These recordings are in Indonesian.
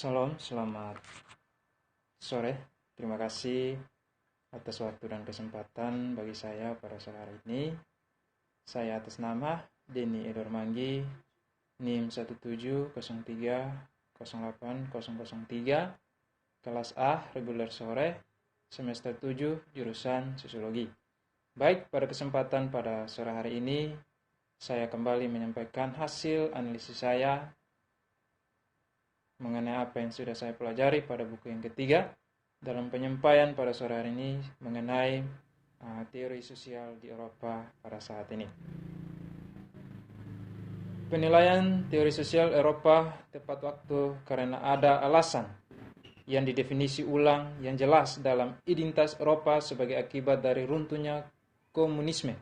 Shalom, selamat sore. Terima kasih atas waktu dan kesempatan bagi saya pada sore hari ini. Saya atas nama Denny Edor Manggi, NIM 17030308003, kelas A, reguler sore, semester 7, jurusan Sosiologi. Baik, pada kesempatan pada sore hari ini, saya kembali menyampaikan hasil analisis saya mengenai apa yang sudah saya pelajari pada buku yang ketiga dalam penyampaian pada sore hari ini mengenai teori sosial di Eropa pada saat ini. Penilaian teori sosial Eropa tepat waktu karena ada alasan yang didefinisi ulang yang jelas dalam identitas Eropa sebagai akibat dari runtuhnya komunisme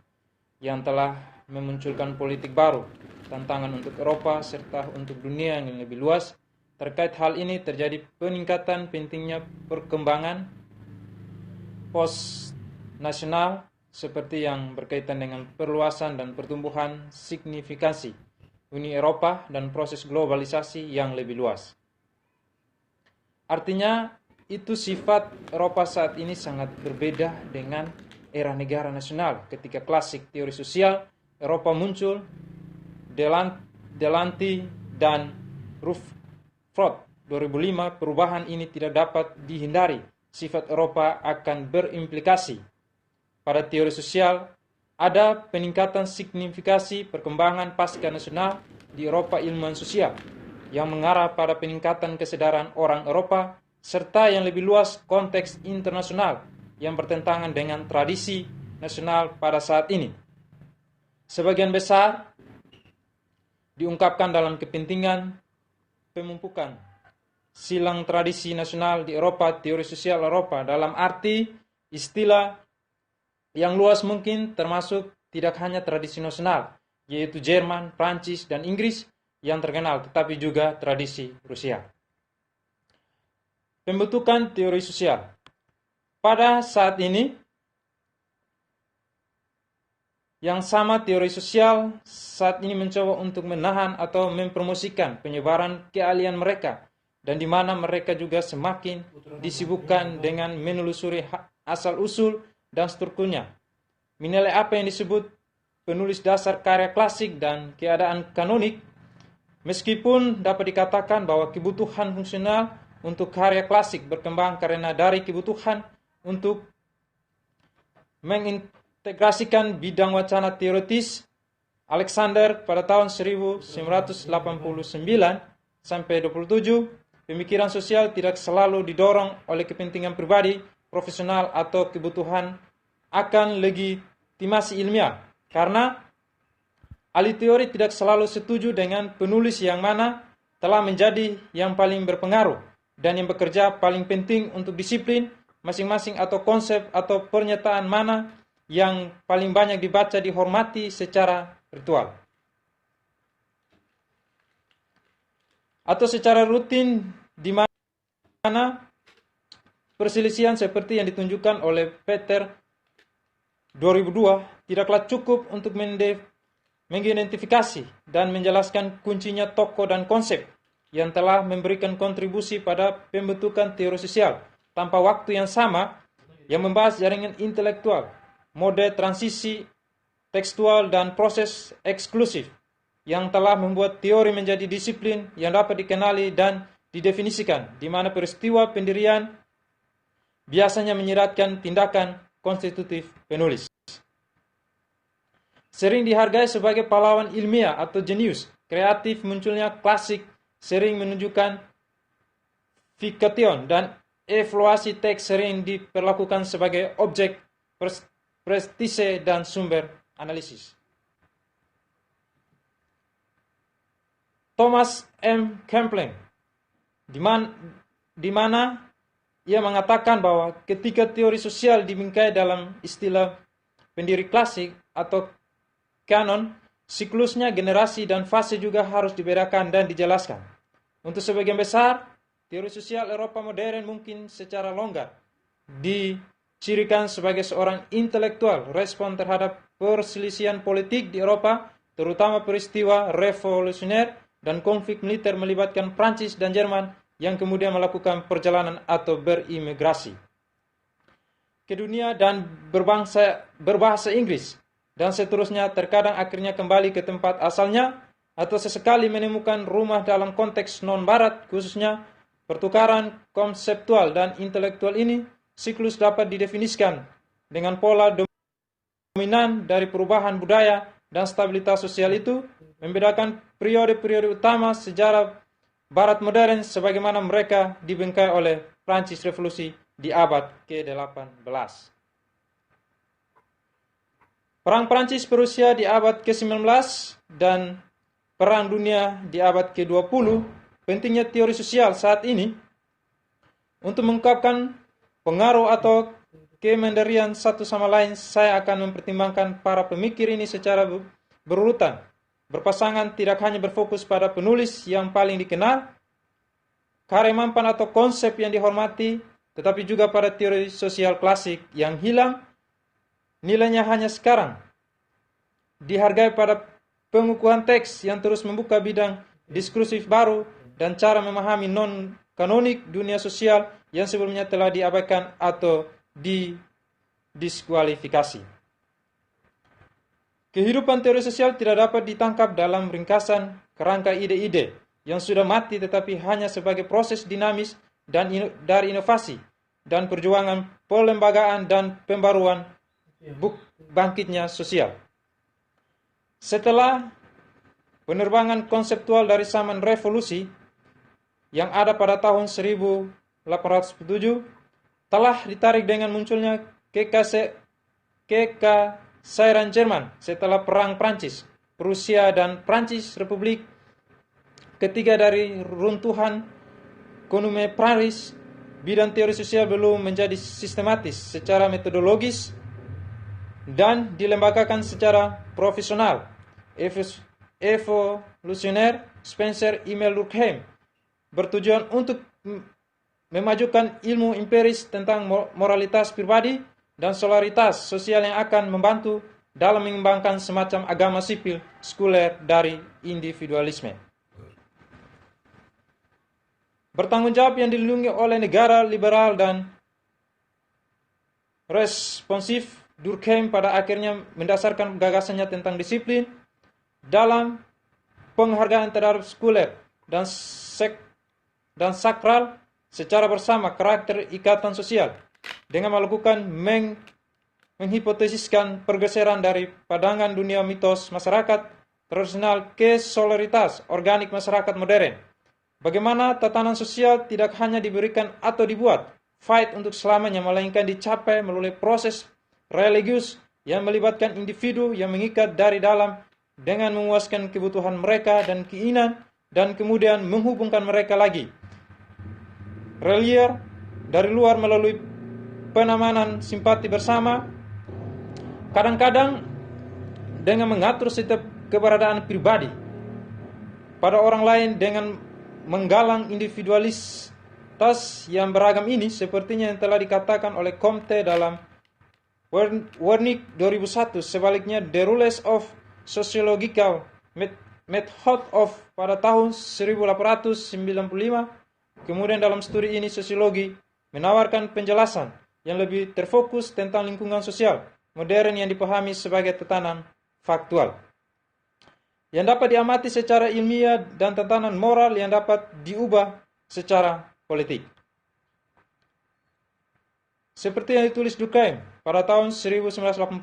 yang telah memunculkan politik baru, tantangan untuk Eropa serta untuk dunia yang lebih luas. Terkait hal ini terjadi peningkatan pentingnya perkembangan post-nasional seperti yang berkaitan dengan perluasan dan pertumbuhan signifikansi Uni Eropa dan proses globalisasi yang lebih luas. Artinya, itu sifat Eropa saat ini sangat berbeda dengan era negara nasional ketika klasik teori sosial Eropa muncul, Delanty dan Rutherford 2005, perubahan ini tidak dapat dihindari. Sifat Eropa akan berimplikasi. Pada teori sosial, ada peningkatan signifikasi perkembangan pasca nasional di Eropa ilmuwan sosial yang mengarah pada peningkatan kesadaran orang Eropa serta yang lebih luas konteks internasional yang bertentangan dengan tradisi nasional pada saat ini. Sebagian besar diungkapkan dalam kepentingan pemumpukan silang tradisi nasional di Eropa, teori sosial Eropa dalam arti istilah yang luas mungkin termasuk tidak hanya tradisi nasional, yaitu Jerman, Prancis, dan Inggris yang terkenal, tetapi juga tradisi Rusia. Pembentukan teori sosial. Pada saat ini, yang sama teori sosial saat ini mencoba untuk menahan atau mempromosikan penyebaran keahlian mereka dan di mana mereka juga semakin disibukkan dengan menelusuri asal-usul dan strukturnya. Menilai apa yang disebut penulis dasar karya klasik dan keadaan kanonik, meskipun dapat dikatakan bahwa kebutuhan fungsional untuk karya klasik berkembang karena dari kebutuhan untuk mengintegrasikan bidang wacana teoritis. Alexander pada tahun 1989 sampai 27, pemikiran sosial tidak selalu didorong oleh kepentingan pribadi, profesional, atau kebutuhan akan legitimasi ilmiah. Karena ahli teori tidak selalu setuju dengan penulis yang mana telah menjadi yang paling berpengaruh dan yang bekerja paling penting untuk disiplin masing-masing atau konsep atau pernyataan mana yang paling banyak dibaca dihormati secara ritual atau secara rutin, di mana perselisihan seperti yang ditunjukkan oleh Peter 2002 tidaklah cukup untuk mengidentifikasi dan menjelaskan kuncinya tokoh dan konsep yang telah memberikan kontribusi pada pembentukan teori sosial tanpa waktu yang sama yang membahas jaringan intelektual, mode transisi tekstual dan proses eksklusif yang telah membuat teori menjadi disiplin yang dapat dikenali dan didefinisikan, di mana peristiwa pendirian biasanya menyiratkan tindakan konstitutif penulis. Sering dihargai sebagai pahlawan ilmiah atau jenius kreatif, munculnya klasik sering menunjukkan fiction dan evaluasi teks sering diperlakukan sebagai objek prestise dan sumber analisis. Thomas M. Kempling, di mana ia mengatakan bahwa ketika teori sosial dibingkai dalam istilah pendiri klasik atau kanon, siklusnya, generasi, dan fase juga harus dibedakan dan dijelaskan. Untuk sebagian besar, teori sosial Eropa modern mungkin secara longgar dicirikan sebagai seorang intelektual respon terhadap perselisihan politik di Eropa, terutama peristiwa revolusioner dan konflik militer melibatkan Prancis dan Jerman yang kemudian melakukan perjalanan atau berimigrasi ke dunia dan berbahasa Inggris, dan seterusnya terkadang akhirnya kembali ke tempat asalnya atau sesekali menemukan rumah dalam konteks non-barat, khususnya pertukaran konseptual dan intelektual ini. Siklus dapat didefinisikan dengan pola dominan dari perubahan budaya dan stabilitas sosial itu membedakan periode-periode utama sejarah Barat modern sebagaimana mereka dibengkai oleh Prancis Revolusi di abad ke-18. Perang Prancis Prusia di abad ke-19 dan Perang Dunia di abad ke-20, pentingnya teori sosial saat ini untuk mengungkapkan pengaruh atau kemandirian satu sama lain. Saya akan mempertimbangkan para pemikir ini secara berurutan, berpasangan, tidak hanya berfokus pada penulis yang paling dikenal, karya mampan atau konsep yang dihormati, tetapi juga pada teori sosial klasik yang hilang nilainya hanya sekarang, dihargai pada pengukuhan teks yang terus membuka bidang diskursif baru dan cara memahami non-kanonik dunia sosial yang sebelumnya telah diabaikan atau didiskualifikasi. Kehidupan teori sosial tidak dapat ditangkap dalam ringkasan kerangka ide-ide yang sudah mati, tetapi hanya sebagai proses dinamis dan dari inovasi dan perjuangan pelembagaan dan pembaruan bangkitnya sosial. Setelah penerbangan konseptual dari zaman revolusi yang ada pada tahun 1807, telah ditarik dengan munculnya Kekaisaran Jerman setelah Perang Prancis, Prusia dan Prancis Republik ketiga. Dari runtuhan Komune Paris, bidang teori sosial belum menjadi sistematis secara metodologis dan dilembagakan secara profesional. Evolusioner Spencer Emil Durkheim bertujuan untuk memajukan ilmu empiris tentang moralitas pribadi dan solidaritas sosial yang akan membantu dalam mengembangkan semacam agama sipil sekuler dari individualisme. Bertanggung jawab yang dilindungi oleh negara liberal dan responsif, Durkheim pada akhirnya mendasarkan gagasannya tentang disiplin dalam penghargaan terhadap sekuler dan sakral secara bersama karakter ikatan sosial, dengan melakukan menghipotesiskan pergeseran dari pandangan dunia mitos masyarakat tradisional ke solidaritas organik masyarakat modern. Bagaimana tatanan sosial tidak hanya diberikan atau dibuat fight untuk selamanya, melainkan dicapai melalui proses religius yang melibatkan individu yang mengikat dari dalam dengan memuaskan kebutuhan mereka dan keinginan, dan kemudian menghubungkan mereka lagi relier dari luar melalui penamanan simpati bersama, kadang-kadang dengan mengatur setiap keberadaan pribadi pada orang lain dengan menggalang individualitas yang beragam ini, sepertinya yang telah dikatakan oleh Comte dalam Wernicke 2001. Sebaliknya, The Rules of Sociological Method of pada tahun 1895. Kemudian dalam studi ini sosiologi menawarkan penjelasan yang lebih terfokus tentang lingkungan sosial modern yang dipahami sebagai tatanan faktual yang dapat diamati secara ilmiah dan tatanan moral yang dapat diubah secara politik. Seperti yang ditulis Durkheim pada tahun 1982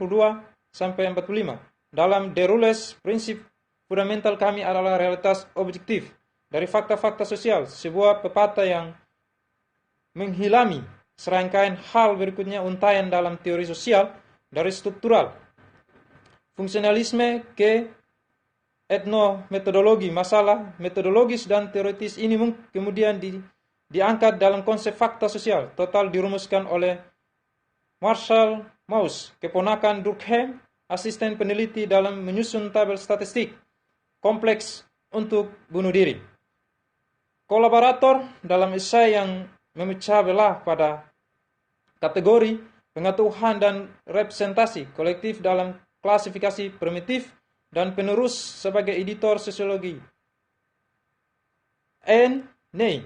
sampai 45 dalam The Rules, prinsip fundamental kami adalah realitas objektif dari fakta-fakta sosial, sebuah pepatah yang menghilami serangkaian hal berikutnya untayan dalam teori sosial dari struktural fungsionalisme ke etnometodologi. Masalah metodologis dan teoritis ini kemudian diangkat dalam konsep fakta sosial total dirumuskan oleh Marshall Mauss, keponakan Durkheim, asisten peneliti dalam menyusun tabel statistik kompleks untuk bunuh diri. Kolaborator dalam esai yang memecah belah pada kategori pengetahuan dan representasi kolektif dalam klasifikasi primitif, dan penerus sebagai editor sosiologi N. Ney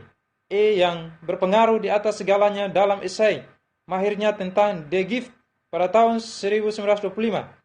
yang berpengaruh di atas segalanya dalam esai mahirnya tentang The Gift pada tahun 1925